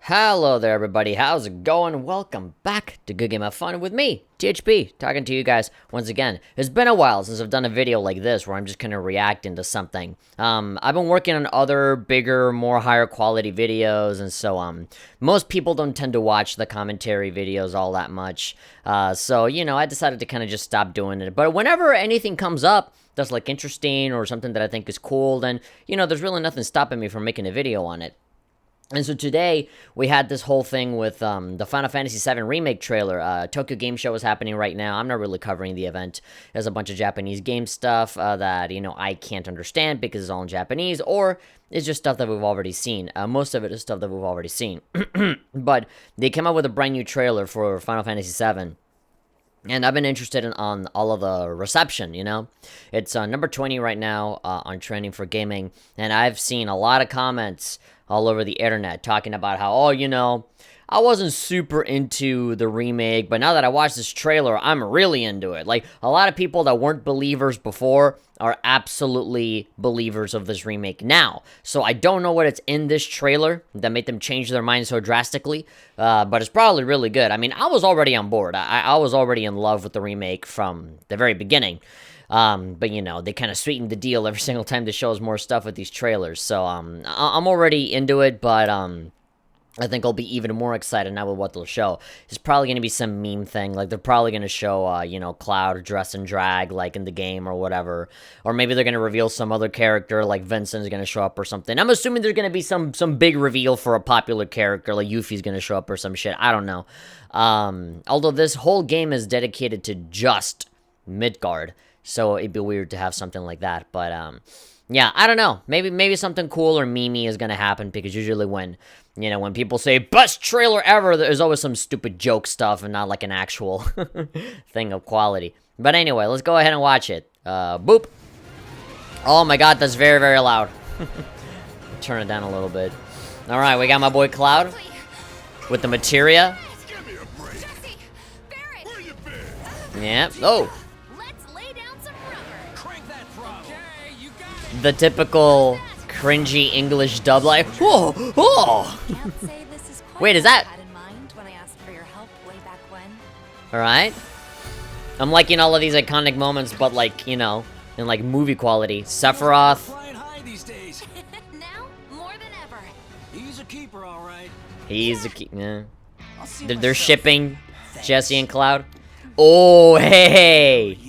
Hello there, everybody. How's it going? Welcome back to Good Game of Fun with me, THP, talking to you guys once again. It's been a while since I've done a video like this where I'm just kind of reacting to something. I've been working on other bigger, more higher quality videos, and so most people don't tend to watch the commentary videos all that much. So I decided to kind of just stop doing it. But whenever anything comes up that's like interesting or something that I think is cool, then there's really nothing stopping me from making a video on it. And so today, we had this whole thing with the Final Fantasy VII Remake trailer. Tokyo Game Show is happening right now. I'm not really covering the event. There's a bunch of Japanese game stuff that, I can't understand because it's all in Japanese, or it's just stuff that we've already seen. Most of it is stuff that we've already seen. But they came out with a brand new trailer for Final Fantasy VII. And I've been interested on all of the reception, It's number 20 right now on trending for gaming. And I've seen a lot of comments all over the internet talking about how, I wasn't super into the remake, but now that I watched this trailer, I'm really into it. Like, a lot of people that weren't believers before are absolutely believers of this remake now. So I don't know what it's in this trailer that made them change their mind so drastically, but it's probably really good. I mean, I was already on board. I was already in love with the remake from the very beginning. But they kind of sweeten the deal every single time they show us more stuff with these trailers. So I'm already into it, but I think I'll be even more excited now with what they'll show. It's probably going to be some meme thing. Like, they're probably going to show, Cloud dress and drag, like, in the game or whatever. Or maybe they're going to reveal some other character, like Vincent is going to show up or something. I'm assuming there's going to be some big reveal for a popular character, like Yuffie's going to show up or some shit. I don't know. Although this whole game is dedicated to just Midgard. So it'd be weird to have something like that. But, yeah, I don't know. Maybe something cool or memey is going to happen, because usually when people say, best trailer ever, there's always some stupid joke stuff and not like an actual thing of quality. But anyway, let's go ahead and watch it. Boop. Oh my god, that's very, very loud. Turn it down a little bit. Alright, we got my boy Cloud with the materia. Yep. Oh. The typical cringy English dub, like, whoa, whoa. Wait, is that? Alright. I'm liking all of these iconic moments, but like, in like movie quality. Sephiroth. He's a keeper, yeah. They're shipping Jesse and Cloud. Oh, hey.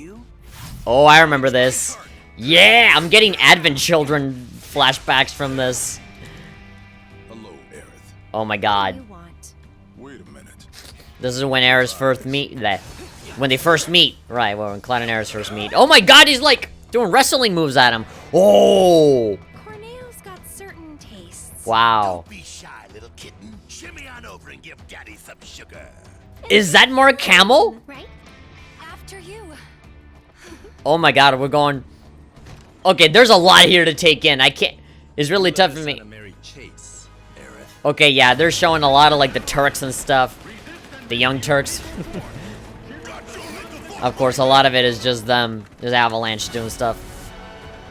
Oh, I remember this. Yeah, I'm getting Advent Children flashbacks from this. Hello, Aerith. Oh my god. Wait a minute. This is when Aerith first meet. When they first meet. Right, well, when Cloud and Aerith first meet. Oh my god, he's like doing wrestling moves at him. Oh! Corneo's got certain tastes. Wow. Don't be shy, little kitten. Shimmy on over and give Daddy some sugar. Is that Mark Hamill? Right? After you. Oh my god, we're going... Okay, there's a lot here to take in. I can't... It's really tough for me. Okay, yeah, they're showing a lot of, like, the Turks and stuff. The young Turks. Of course, a lot of it is just them. There's Avalanche doing stuff.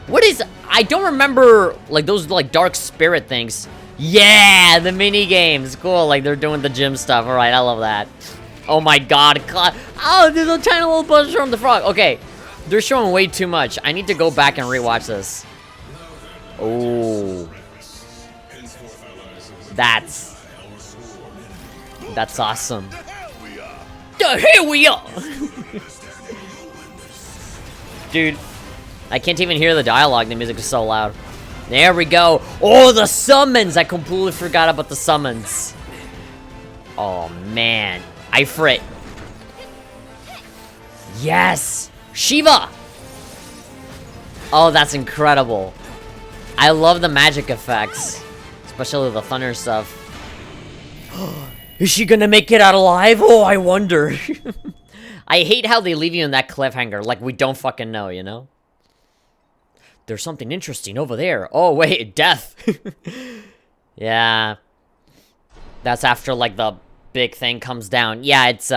What is... I don't remember, like, those, like, dark spirit things. Yeah, the mini games. Cool, like, they're doing the gym stuff. Alright, I love that. Oh my god. Oh, there's a tiny little buzz from the frog. Okay. They're showing way too much. I need to go back and rewatch this. Oh. That's awesome. The here we are! Dude, I can't even hear the dialogue. The music is so loud. There we go. Oh, the summons! I completely forgot about the summons. Oh, man. Ifrit. Yes! Shiva! Oh, that's incredible. I love the magic effects. Especially the thunder stuff. Is she gonna make it out alive? Oh, I wonder. I hate how they leave you in that cliffhanger. Like, we don't fucking know, There's something interesting over there. Oh, wait, death. Yeah. That's after, like, the big thing comes down. Yeah, it's,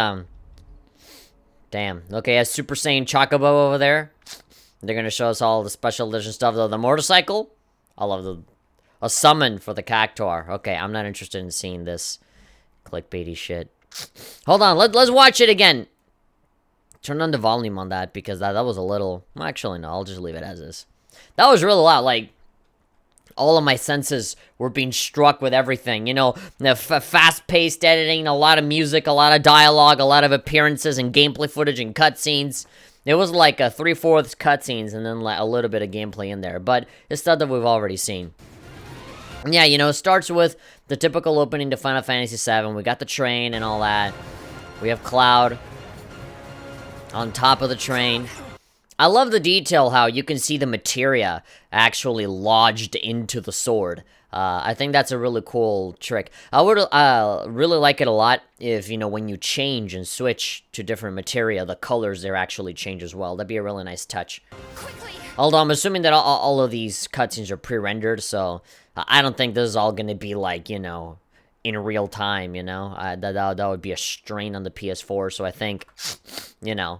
damn. Okay, a Super Saiyan Chocobo over there. They're gonna show us all the special edition stuff, though. The motorcycle. I love the... A summon for the Cactuar. Okay, I'm not interested in seeing this clickbaity shit. Hold on, let's watch it again. Turn on the volume on that, because that was a little... Well, actually, no, I'll just leave it as is. That was really loud, like... All of my senses were being struck with everything, you know, the fast-paced editing, a lot of music, a lot of dialogue, a lot of appearances and gameplay footage and cutscenes. It was like a 3/4 cutscenes and then like a little bit of gameplay in there, but it's stuff that we've already seen. Yeah, you know, it starts with the typical opening to Final Fantasy VII. We got the train and all that. We have Cloud on top of the train. I love the detail how you can see the materia actually lodged into the sword. I think that's a really cool trick. I would really like it a lot if, you know, when you change and switch to different materia, the colors there actually change as well. That'd be a really nice touch. Quickly. Although I'm assuming that all of these cutscenes are pre-rendered, so I don't think this is all going to be, like, you know, in real time, you know? That would be a strain on the PS4, so I think, you know...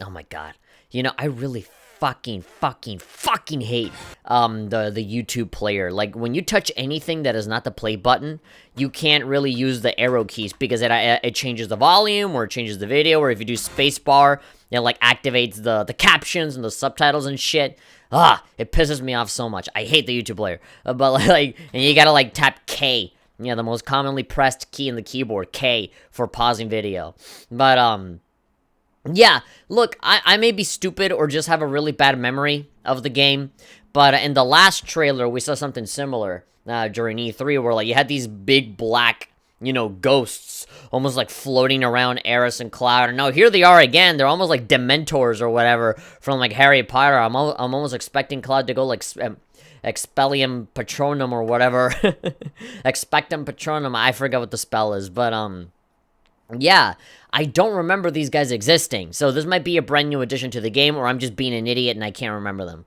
Oh my god. You know, I really fucking hate the YouTube player. Like, when you touch anything that is not the play button, you can't really use the arrow keys because it changes the volume, or it changes the video, or if you do spacebar, it like activates the captions and the subtitles and shit. It pisses me off so much. I hate the YouTube player. But like, and you gotta like tap K. Yeah, the most commonly pressed key in the keyboard, K, for pausing video. But yeah, look, I may be stupid or just have a really bad memory of the game, but in the last trailer, we saw something similar during E3, where, like, you had these big black, you know, ghosts almost, like, floating around Aerith and Cloud, and now here they are again. They're almost like Dementors or whatever from, like, Harry Potter. I'm almost expecting Cloud to go, like, Expellium Patronum or whatever. Expectum Patronum, I forget what the spell is, but, yeah, I don't remember these guys existing, so this might be a brand new addition to the game, or I'm just being an idiot and I can't remember them.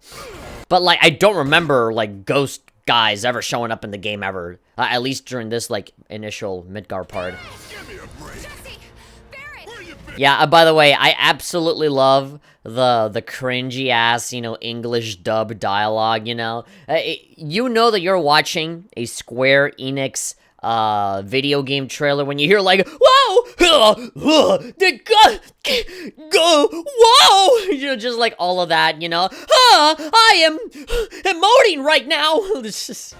But, like, I don't remember, like, ghost guys ever showing up in the game ever, at least during this, like, initial Midgar part. Yeah, by the way, I absolutely love the cringy-ass, you know, English dub dialogue, you know? You know that you're watching a Square Enix video game trailer when you hear like, whoa, whoa, you know, just like all of that, you know, I am emoting right now. It's just,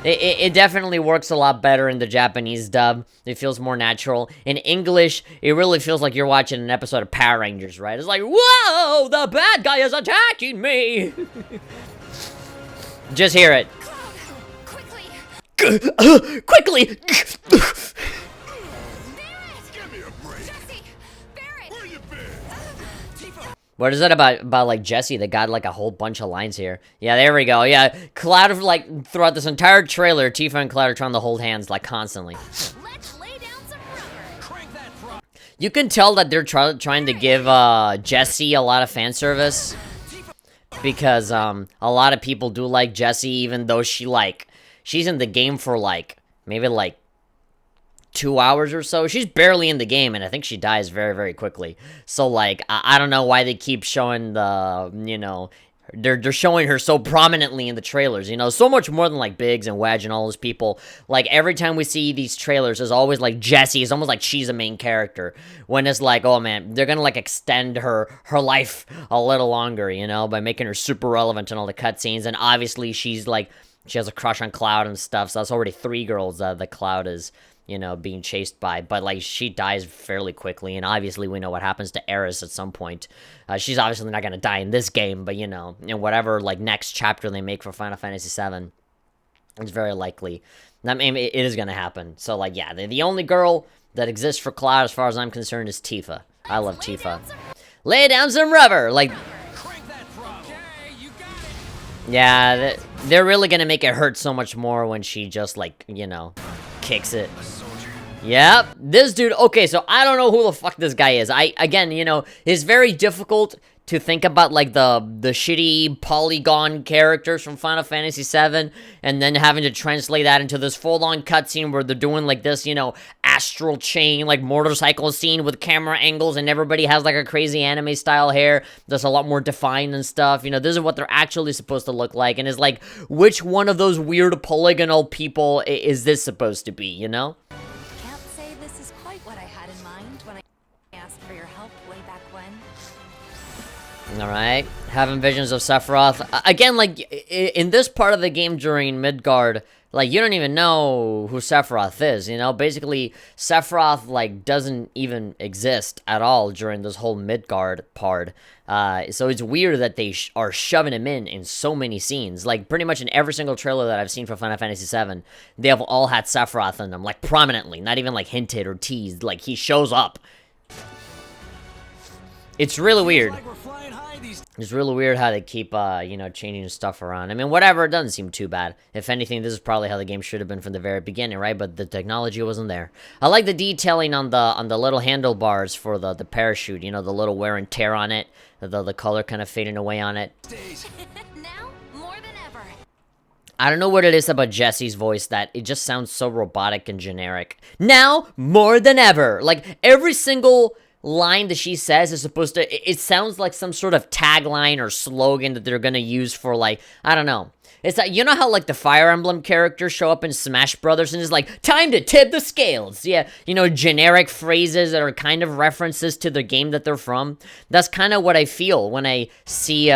it definitely works a lot better in the Japanese dub. It feels more natural. In English, it really feels like you're watching an episode of Power Rangers, right? It's like, whoa, the bad guy is attacking me. Just hear it. Quickly! Give me a break. Where you been? What is that about like Jesse that got like a whole bunch of lines here? Yeah, there we go. Yeah, Cloud of like throughout this entire trailer, Tifa and Cloud are trying to hold hands like constantly. Let's lay down some rubber. Crank that front. You can tell that they're trying to give Jesse a lot of fan service, because a lot of people do like Jesse, even though she's in the game for, like, maybe, like, 2 hours or so. She's barely in the game, and I think she dies very, very quickly. So, like, I don't know why they keep showing the, you know, they're showing her so prominently in the trailers, you know, so much more than, like, Biggs and Wedge and all those people. Like, every time we see these trailers, there's always, like, Jessie. It's almost like she's a main character. When it's like, oh, man, they're gonna, like, extend her life a little longer, you know, by making her super relevant in all the cutscenes. And obviously, she's, like, she has a crush on Cloud and stuff, so that's already 3 girls that Cloud is, you know, being chased by. But, like, she dies fairly quickly, and obviously we know what happens to Aerith at some point. She's obviously not going to die in this game, but, you know, in whatever, like, next chapter they make for Final Fantasy VII, it's very likely. I mean, it is going to happen. So, like, yeah, the only girl that exists for Cloud, as far as I'm concerned, is Tifa. I love Tifa. Lay down some rubber! Like... Yeah, they're really gonna make it hurt so much more when she just, like, you know, kicks it. Yep, this dude, okay, so I don't know who the fuck this guy is. Again, you know, it's very difficult to think about, like, the shitty polygon characters from Final Fantasy VII, and then having to translate that into this full-on cutscene where they're doing, like, this, you know, astral chain, like, motorcycle scene with camera angles, and everybody has, like, a crazy anime-style hair that's a lot more defined and stuff. You know, this is what they're actually supposed to look like, and it's like, which one of those weird polygonal people is this supposed to be, you know? Can't say this is quite what I had in mind when I asked for your help way back when. Alright, having visions of Sephiroth. Again, like, in this part of the game during Midgard, like, you don't even know who Sephiroth is, you know? Basically, Sephiroth, like, doesn't even exist at all during this whole Midgard part. So it's weird that they are shoving him in so many scenes. Like, pretty much in every single trailer that I've seen for Final Fantasy VII, they have all had Sephiroth in them, like, prominently. Not even, like, hinted or teased. Like, he shows up. It's really weird. It's really weird how they keep, you know, changing stuff around. I mean, whatever, it doesn't seem too bad. If anything, this is probably how the game should have been from the very beginning, right? But the technology wasn't there. I like the detailing on the little handlebars for the parachute. You know, the little wear and tear on it. The color kind of fading away on it. Now, more than ever. I don't know what it is about Jessie's voice that it just sounds so robotic and generic. Now, more than ever. Like, every single line that she says is supposed to, it sounds like some sort of tagline or slogan that they're gonna use for, like, I don't know. It's like, you know how, like, the Fire Emblem characters show up in Smash Brothers and it's like, time to tip the scales. Yeah, you know, generic phrases that are kind of references to the game that they're from. That's kind of what I feel when I see,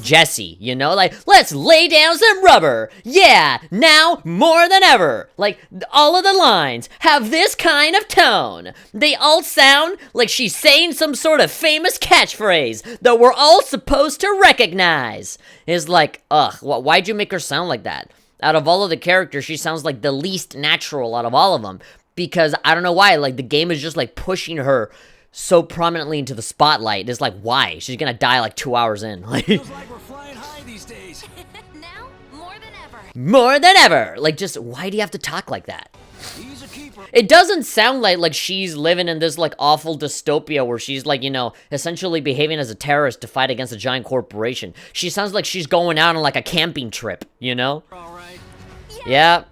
Jessie, you know? Like, let's lay down some rubber. Yeah, now more than ever. Like, all of the lines have this kind of tone. They all sound like she's saying some sort of famous catchphrase that we're all supposed to recognize. It's like, ugh, why'd you make her sound like that? Out of all of the characters, she sounds like the least natural out of all of them. Because, I don't know why, like, the game is just, like, pushing her so prominently into the spotlight. It's like, why? She's gonna die, like, 2 hours in. Feels like we're flying high these days. Now, more than ever. More than ever! Like, just, why do you have to talk like that? He's a keeper. It doesn't sound like she's living in this, like, awful dystopia where she's, like, you know, essentially behaving as a terrorist to fight against a giant corporation. She sounds like she's going out on, like, a camping trip, you know? All right. Yeah.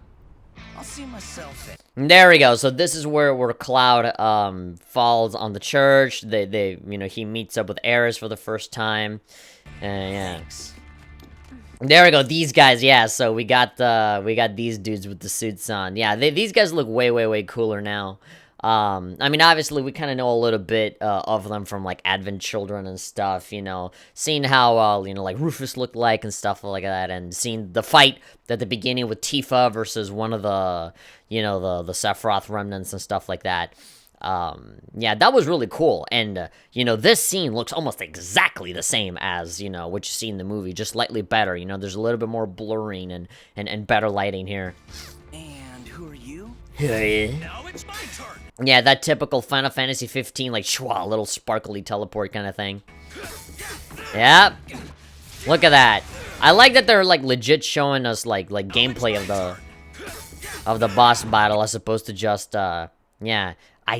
I'll see myself in. There we go. So this is where Cloud, falls on the church. They, you know, he meets up with Aerith for the first time. Yeah. There we go, these guys, yeah, so we got these dudes with the suits on. Yeah, these guys look way cooler now. I mean, obviously, we kind of know a little bit of them from, like, Advent Children and stuff, you know, seeing how, you know, like, Rufus looked like and stuff like that, and seeing the fight at the beginning with Tifa versus one of the, you know, the Sephiroth remnants and stuff like that. Yeah, that was really cool, and, you know, this scene looks almost exactly the same as, you know, what you see in the movie, just slightly better, you know, there's a little bit more blurring and better lighting here. And who are you? Now it's my turn. Yeah, that typical Final Fantasy 15, like, shwa, little sparkly teleport kind of thing. Yep. Look at that. I like that they're, like, legit showing us, like gameplay of the boss battle as opposed to just, yeah. I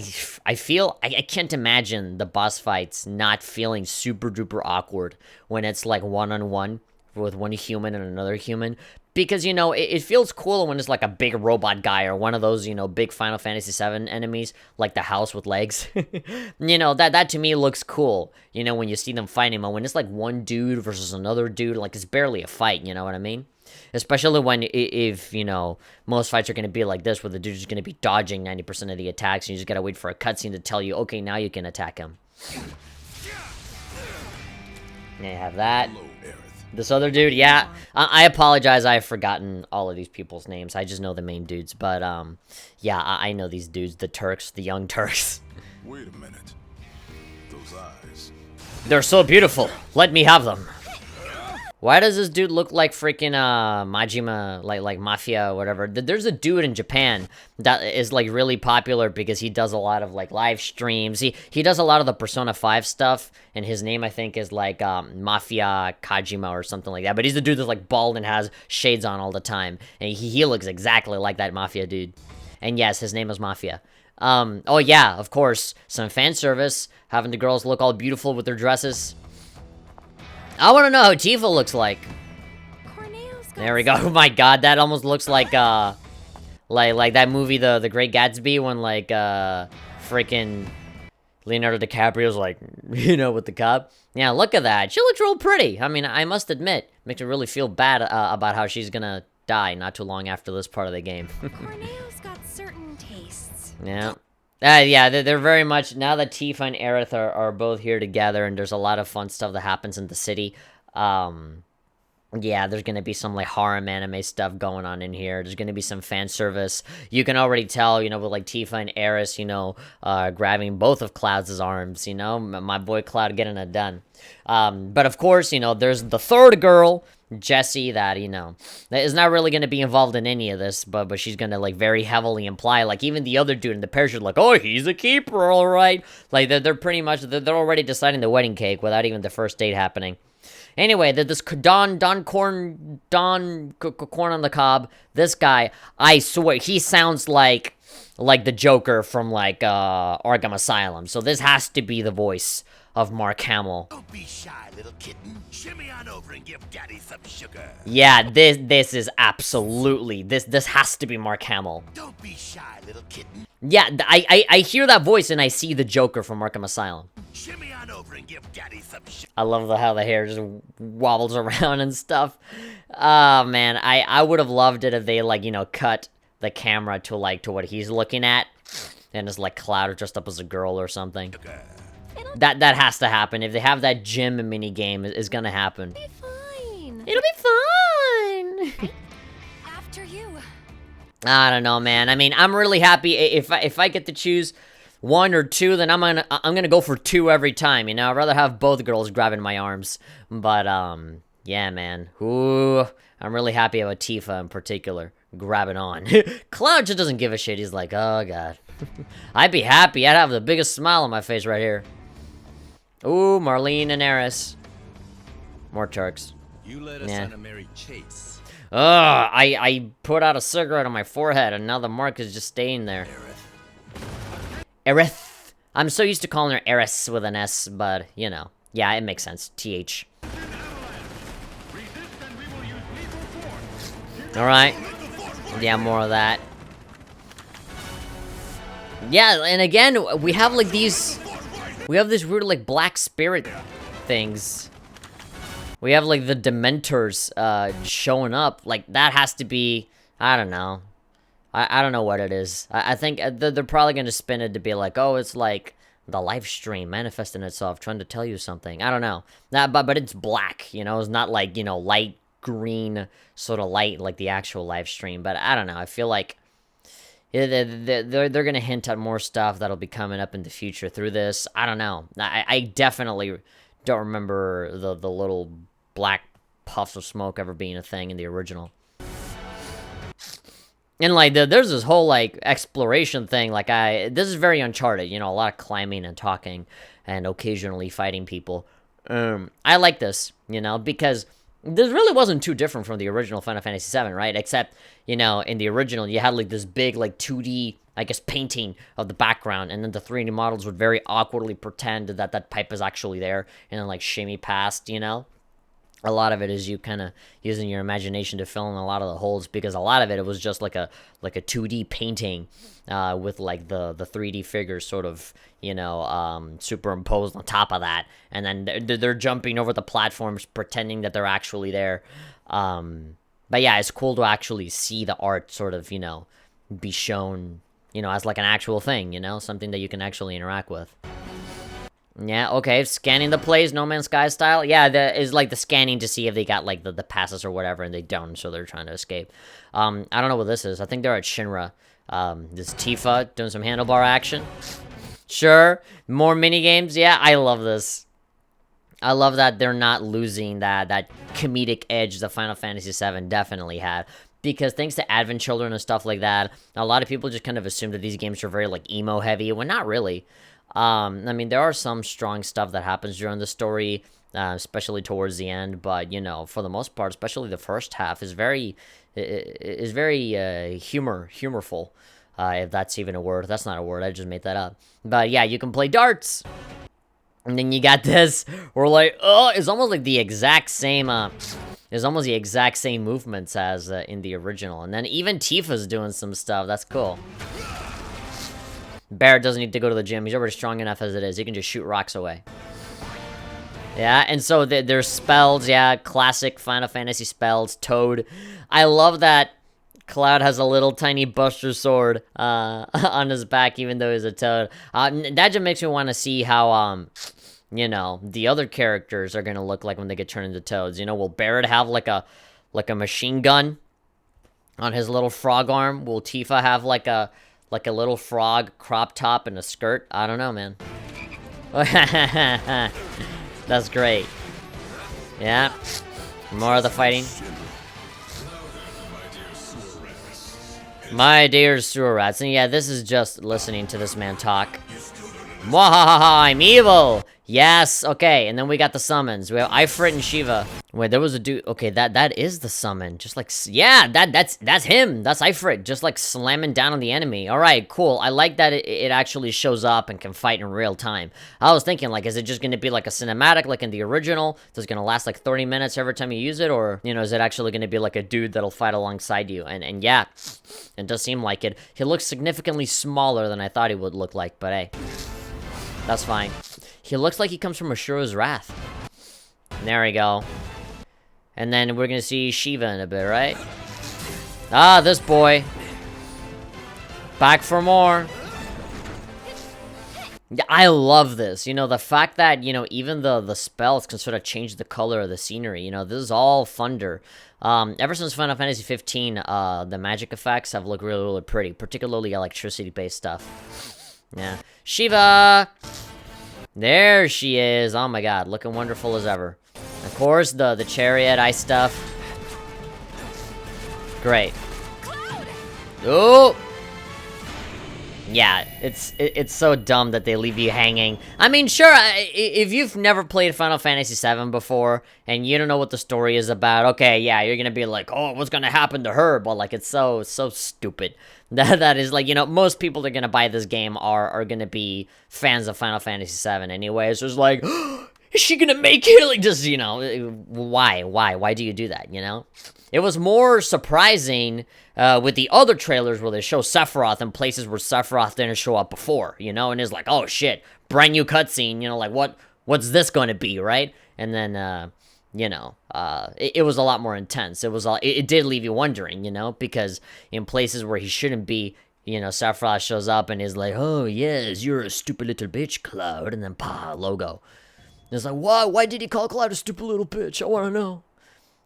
feel, I can't imagine the boss fights not feeling super duper awkward when it's like one-on-one with one human and another human. Because, you know, it feels cool when it's like a big robot guy or one of those, you know, big Final Fantasy VII enemies, like the house with legs. You know, that to me looks cool, you know, when you see them fighting. But when it's like one dude versus another dude, like it's barely a fight, you know what I mean? Especially when, if, you know, most fights are going to be like this, where the dude's going to be dodging 90% of the attacks, and you just got to wait for a cutscene to tell you, okay, now you can attack him. And you have that. Hello, Aerith. This other dude, yeah. I apologize, I've forgotten all of these people's names. I just know the main dudes, but, yeah, I know these dudes, the Turks, the young Turks. Wait a minute. Those eyes. They're so beautiful. Let me have them. Why does this dude look like freaking Majima, like Mafia or whatever? There's a dude in Japan that is like really popular because he does a lot of like live streams. He does a lot of the Persona 5 stuff, and his name I think is like Mafia Kajima or something like that. But he's the dude that's like bald and has shades on all the time, and he looks exactly like that Mafia dude. And yes, his name is Mafia. Oh yeah, of course, some fan service, having the girls look all beautiful with their dresses. I want to know how Tifa looks like. Corneo's got There we go. Oh my god, that almost looks like Like that movie, The Great Gatsby, when like freaking Leonardo DiCaprio's like, you know, with the cop. Yeah, look at that. She looks real pretty. I mean, I must admit, makes me really feel bad about how she's gonna die not too long after this part of the game. Corneo's got certain tastes. Yeah. Yeah, they're very much, now that Tifa and Aerith are both here together, and there's a lot of fun stuff that happens in the city, yeah, there's gonna be some, like, harem anime stuff going on in here. There's gonna be some fan service. You can already tell, you know, with, like, Tifa and Aerith, you know, grabbing both of Cloud's arms, you know? My boy Cloud getting it done. But, of course, you know, there's the third girl, Jessie, that, you know, that is not really gonna be involved in any of this, but she's gonna, like, very heavily imply, like, even the other dude in the parachute, like, oh, he's a keeper, alright? Like, they're pretty much, they're already deciding the wedding cake without even the first date happening. Anyway, this Corn on the Cob, this guy, I swear, he sounds like the Joker from, like, Arkham Asylum. So this has to be the voice of Mark Hamill. Don't be shy, little kitten. Shimmy on over and give Daddy some sugar. Yeah, this is absolutely, this has to be Mark Hamill. Don't be shy, little kitten. Yeah, I hear that voice and I see the Joker from Arkham Asylum. Shimmy on over and give Daddy some sugar. I love how the hair just wobbles around and stuff. Oh, man, I would have loved it if they, like, you know, cut the camera to what he's looking at, and it's, like, Cloud dressed up as a girl or something. That has to happen. If they have that gym mini game, is gonna happen. Be fine. It'll be fine. After you. I don't know, man. I mean, I'm really happy if I get to choose one or two, then I'm gonna go for two every time, you know? I'd rather have both girls grabbing my arms. But, yeah, man. Ooh, I'm really happy about Tifa in particular grabbing on. Cloud just doesn't give a shit. He's like, oh, God. I'd be happy. I'd have the biggest smile on my face right here. Ooh, Marlene and Aerith. More Turks. You led us on a merry chase. Ugh, I put out a cigarette on my forehead, and now the mark is just staying there. Aerith. I'm so used to calling her Aerith with an S, but, you know. Yeah, it makes sense. TH. Alright. Yeah, more of that. Yeah, and again, we have, like, these... We have this weird, like, black spirit things. We have, like, the Dementors, showing up. Like, that has to be... I don't know. I don't know what it is. I think they're probably going to spin it to be like, oh, it's like the live stream manifesting itself, trying to tell you something. I don't know. But it's black, you know? It's not like, you know, light green sort of light like the actual live stream. But I don't know. I feel like they're going to hint at more stuff that'll be coming up in the future through this. I don't know. I definitely don't remember the little black puffs of smoke ever being a thing in the original. And, like, there's this whole, like, exploration thing, like, this is very Uncharted, you know, a lot of climbing and talking, and occasionally fighting people. I like this, you know, because this really wasn't too different from the original Final Fantasy VII, right? Except, you know, in the original, you had, like, this big, like, 2D, I guess, painting of the background, and then the 3D models would very awkwardly pretend that that pipe is actually there, and then, like, shimmy past, you know? A lot of it is you kind of using your imagination to fill in a lot of the holes, because a lot of it was just like a 2D painting with like the 3D figures sort of, you know, superimposed on top of that, and then they're jumping over the platforms pretending that they're actually there. But yeah, it's cool to actually see the art sort of, you know, be shown, you know, as like an actual thing, you know, something that you can actually interact with. Yeah, okay, scanning the place, No Man's Sky style. Yeah, is like the scanning to see if they got, like, the passes or whatever, and they don't, so they're trying to escape. I don't know what this is. I think they're at Shinra. This Tifa doing some handlebar action. Sure, more minigames. Yeah, I love this. I love that they're not losing that comedic edge that Final Fantasy VII definitely had. Because thanks to Advent Children and stuff like that, a lot of people just kind of assume that these games are very, like, emo-heavy, when not really. I mean, there are some strong stuff that happens during the story, especially towards the end, but, you know, for the most part, especially the first half, is very humorful, if that's even a word. That's not a word, I just made that up. But, yeah, you can play darts, and then you got this, where, like, oh, it's almost like the exact same, It's almost the exact same movements as in the original. And then even Tifa's doing some stuff. That's cool. Barrett doesn't need to go to the gym. He's already strong enough as it is. He can just shoot rocks away. Yeah, and so there's spells. Yeah, classic Final Fantasy spells. Toad. I love that Cloud has a little tiny Buster Sword on his back, even though he's a Toad. That just makes me want to see how, you know, the other characters are going to look like when they get turned into Toads. You know, will Barrett have like a machine gun on his little frog arm? Will Tifa have like a little frog crop top and a skirt? I don't know, man. That's great. Yeah. More of the fighting. My dear sewer rats. And yeah, this is just listening to this man talk. Mwahaha, I'm evil! Yes, okay, and then we got the summons. We have Ifrit and Shiva. Wait, there was a dude. Okay, that is the summon. Just like, yeah, that's him. That's Ifrit, just like slamming down on the enemy. All right, cool. I like that it actually shows up and can fight in real time. I was thinking, like, is it just going to be like a cinematic like in the original? So it's going to last like 30 minutes every time you use it? Or, you know, is it actually going to be like a dude that'll fight alongside you? And yeah, it does seem like it. He looks significantly smaller than I thought he would look like, but hey, that's fine. He looks like he comes from Ashura's Wrath. There we go. And then we're gonna see Shiva in a bit, right? Ah, this boy. Back for more. Yeah, I love this. You know, the fact that, you know, even the spells can sort of change the color of the scenery. You know, this is all thunder. Ever since Final Fantasy 15, the magic effects have looked really, really pretty. Particularly electricity-based stuff. Yeah. Shiva! There she is. Oh my god, looking wonderful as ever. Of course, the chariot ice stuff. Great. Oh! Yeah, it's so dumb that they leave you hanging. I mean, sure, if you've never played Final Fantasy VII before, and you don't know what the story is about, okay, yeah, you're gonna be like, oh, what's gonna happen to her? But, like, it's so stupid. That is, like, you know, most people that are gonna buy this game are gonna be fans of Final Fantasy VII anyway. So it's like, oh, is she gonna make it? Like, just, you know, why do you do that, you know? It was more surprising with the other trailers where they show Sephiroth in places where Sephiroth didn't show up before, you know? And it's like, oh shit, brand new cutscene, you know, like, what's this gonna be, right? And then, you know, it was a lot more intense. It did leave you wondering, you know, because in places where he shouldn't be, you know, Sephiroth shows up and is like, oh yes, you're a stupid little bitch, Cloud, and then logo. And it's like, why did he call Cloud a stupid little bitch? I wanna know.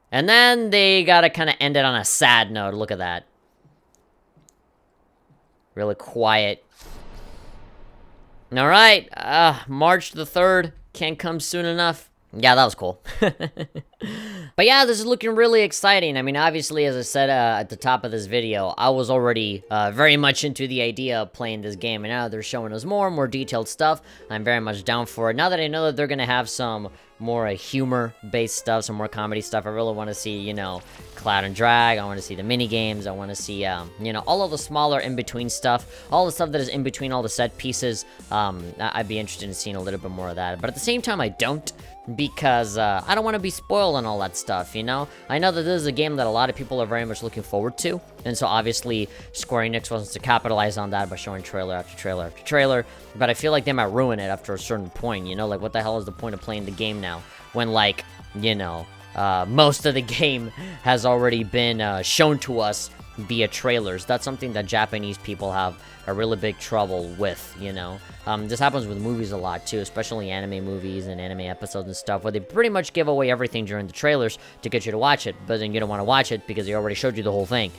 And then they gotta kind of end it on a sad note. Look at that. Really quiet. Alright, March the 3rd. Can't come soon enough. Yeah, that was cool. But yeah, this is looking really exciting. I mean, obviously, as I said at the top of this video, I was already very much into the idea of playing this game. And now they're showing us more detailed stuff. I'm very much down for it. Now that I know that they're going to have some more humor-based stuff, some more comedy stuff, I really want to see, you know, Cloud and Drag. I want to see the mini-games. I want to see, you know, all of the smaller in-between stuff. All the stuff that is in between all the set pieces. I'd be interested in seeing a little bit more of that. But at the same time, I don't. Because I don't want to be spoiled on all that stuff, you know? I know that this is a game that a lot of people are very much looking forward to, and so obviously Square Enix wants to capitalize on that by showing trailer after trailer after trailer, but I feel like they might ruin it after a certain point, you know? Like, what the hell is the point of playing the game now? When, like, you know, most of the game has already been shown to us via trailers. That's something that Japanese people have a really big trouble with, you know? This happens with movies a lot, too, especially anime movies and anime episodes and stuff, where they pretty much give away everything during the trailers to get you to watch it, but then you don't want to watch it because they already showed you the whole thing.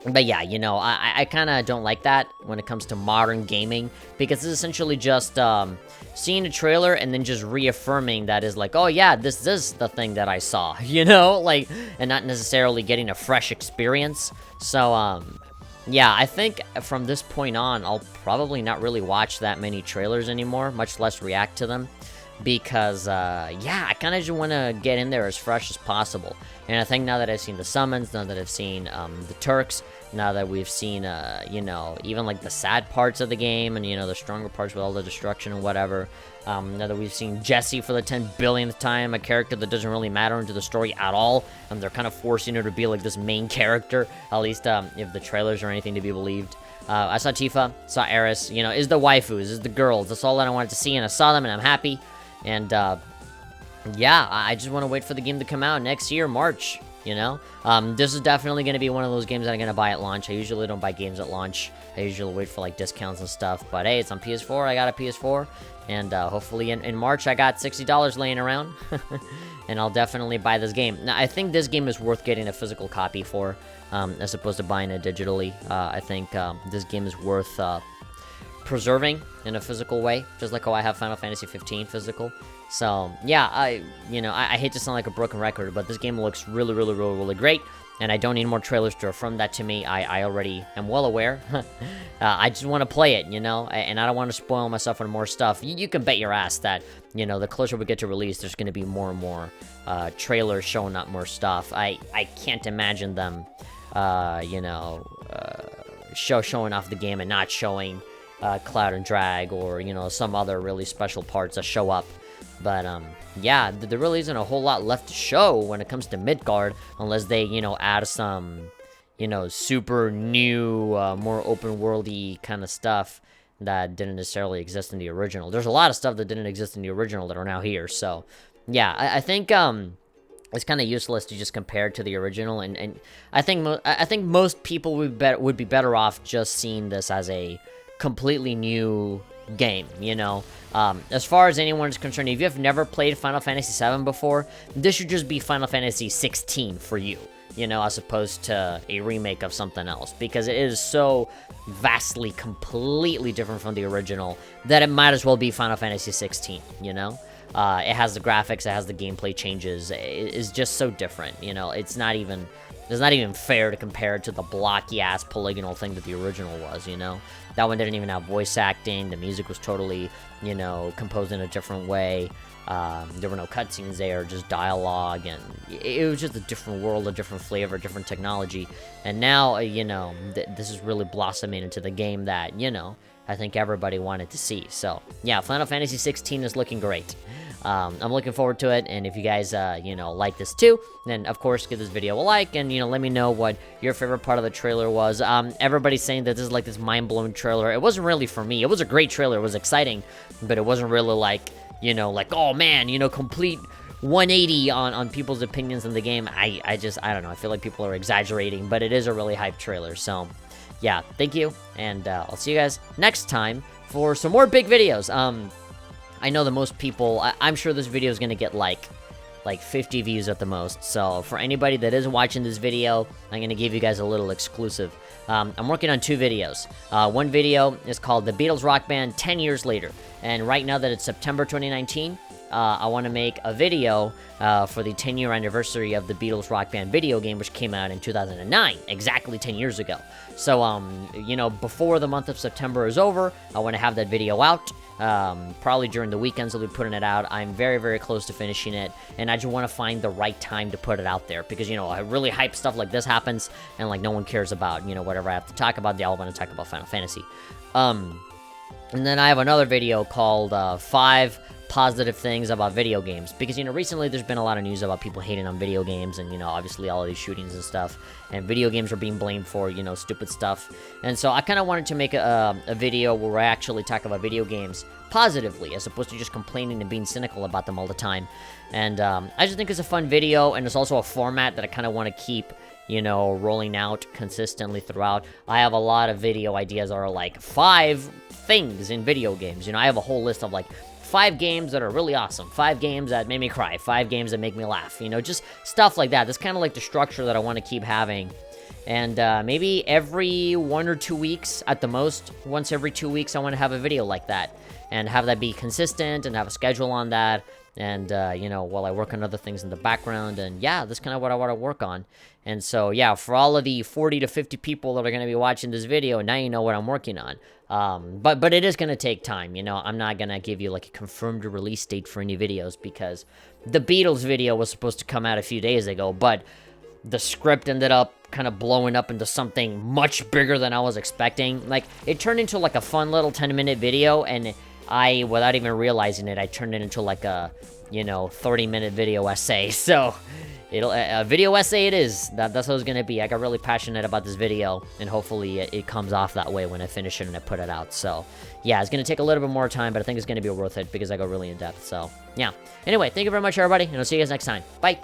But yeah, you know, I kind of don't like that when it comes to modern gaming, because it's essentially just seeing a trailer and then just reaffirming that is like, oh yeah, this is the thing that I saw, you know? Like, and not necessarily getting a fresh experience. So, yeah, I think from this point on, I'll probably not really watch that many trailers anymore, much less react to them. Because, yeah, I kind of just want to get in there as fresh as possible. And I think now that I've seen the summons, now that I've seen the Turks, now that we've seen, you know, even like the sad parts of the game and, you know, the stronger parts with all the destruction and whatever. Now that we've seen Jessie for the 10 billionth time, a character that doesn't really matter into the story at all, and they're kind of forcing her to be like this main character, at least if the trailers are anything to be believed. I saw Tifa, saw Aerith, you know, is the waifus, is the girls, that's all that I wanted to see, and I saw them, and I'm happy. And, yeah, I just want to wait for the game to come out next year, March, you know? This is definitely going to be one of those games that I'm going to buy at launch. I usually don't buy games at launch. I usually wait for, like, discounts and stuff. But, hey, it's on PS4. I got a PS4. And, hopefully in March, I got $60 laying around. And I'll definitely buy this game. Now, I think this game is worth getting a physical copy for, as opposed to buying it digitally. I think, this game is worth, preserving in a physical way, just like how I have Final Fantasy 15 physical. So yeah, I hate to sound like a broken record, but this game looks really great, and I don't need more trailers to affirm that to me. I already am well aware. I just want to play it, you know, and I don't want to spoil myself on more stuff. You can bet your ass that, you know, the closer we get to release, there's going to be more and more trailers showing up more stuff. I can't imagine them, you know, showing off the game and not showing Cloud and Drag, or, you know, some other really special parts that show up. But, yeah, there really isn't a whole lot left to show when it comes to Midgard, unless they, you know, add some, you know, super new, more open-worldy kind of stuff that didn't necessarily exist in the original. There's a lot of stuff that didn't exist in the original that are now here, so, yeah, I think, it's kind of useless to just compare it to the original, and I think most people would be better off just seeing this as a completely new game, you know. As far as anyone is concerned, if you have never played Final Fantasy VII before, this should just be Final Fantasy 16 for you, you know, as opposed to a remake of something else, because it is so vastly, completely different from the original that it might as well be Final Fantasy 16, you know. It has the graphics, it has the gameplay changes, it's just so different, you know. It's not even fair to compare it to the blocky-ass polygonal thing that the original was, you know? That one didn't even have voice acting, the music was totally, you know, composed in a different way, there were no cutscenes there, just dialogue, and it was just a different world, a different flavor, different technology, and now, you know, this is really blossoming into the game that, you know, I think everybody wanted to see. So, yeah, Final Fantasy 16 is looking great. I'm looking forward to it, and if you guys, you know, like this too, then, of course, give this video a like, and, you know, let me know what your favorite part of the trailer was. Everybody's saying that this is, like, this mind-blowing trailer. It wasn't really for me. It was a great trailer. It was exciting, but it wasn't really, like, you know, like, oh, man, you know, complete 180 on people's opinions in the game. I don't know. I feel like people are exaggerating, but it is a really hyped trailer, so yeah, thank you, and I'll see you guys next time for some more big videos. I know that most people, I'm sure this video is gonna get like 50 views at the most, so for anybody that is watching this video, I'm gonna give you guys a little exclusive. I'm working on 2 videos. One video is called The Beatles Rock Band 10 Years Later, and right now that it's September 2019, I want to make a video for the 10-year anniversary of the Beatles Rock Band video game, which came out in 2009, exactly 10 years ago. So, you know, before the month of September is over, I want to have that video out. Probably during the weekends I'll be putting it out. I'm very close to finishing it, and I just want to find the right time to put it out there, because, you know, really hype stuff like this happens, and, like, no one cares about, you know, whatever I have to talk about. They all want to talk about Final Fantasy. And then I have another video called 5 positive things about video games, because, you know, recently there's been a lot of news about people hating on video games, and, you know, obviously all of these shootings and stuff, and video games are being blamed for, you know, stupid stuff. And so I kind of wanted to make a video where I actually talk about video games positively, as opposed to just complaining and being cynical about them all the time. And I just think it's a fun video, and it's also a format that I kind of want to keep, you know, rolling out consistently throughout. I have a lot of video ideas that are like 5 things in video games. You know, I have a whole list of like 5 games that are really awesome, 5 games that made me cry, 5 games that make me laugh, you know, just stuff like that. That's kind of like the structure that I want to keep having. And maybe every 1 or 2 weeks, at the most, once every 2 weeks, I want to have a video like that, and have that be consistent, and have a schedule on that, and, you know, while I work on other things in the background, and yeah, that's kind of what I want to work on. And so, yeah, for all of the 40 to 50 people that are going to be watching this video, now you know what I'm working on. But it is going to take time, you know. I'm not going to give you, like, a confirmed release date for any videos, because the Beatles video was supposed to come out a few days ago, but the script ended up kind of blowing up into something much bigger than I was expecting. Like, it turned into like a fun little 10-minute video, and I, without even realizing it, I turned it into like a, you know, 30-minute video essay. So, a video essay it is. That's what it's gonna be. I got really passionate about this video, and hopefully it comes off that way when I finish it and I put it out. So, yeah, it's gonna take a little bit more time, but I think it's gonna be worth it because I go really in depth. So, yeah. Anyway, thank you very much, everybody, and I'll see you guys next time. Bye!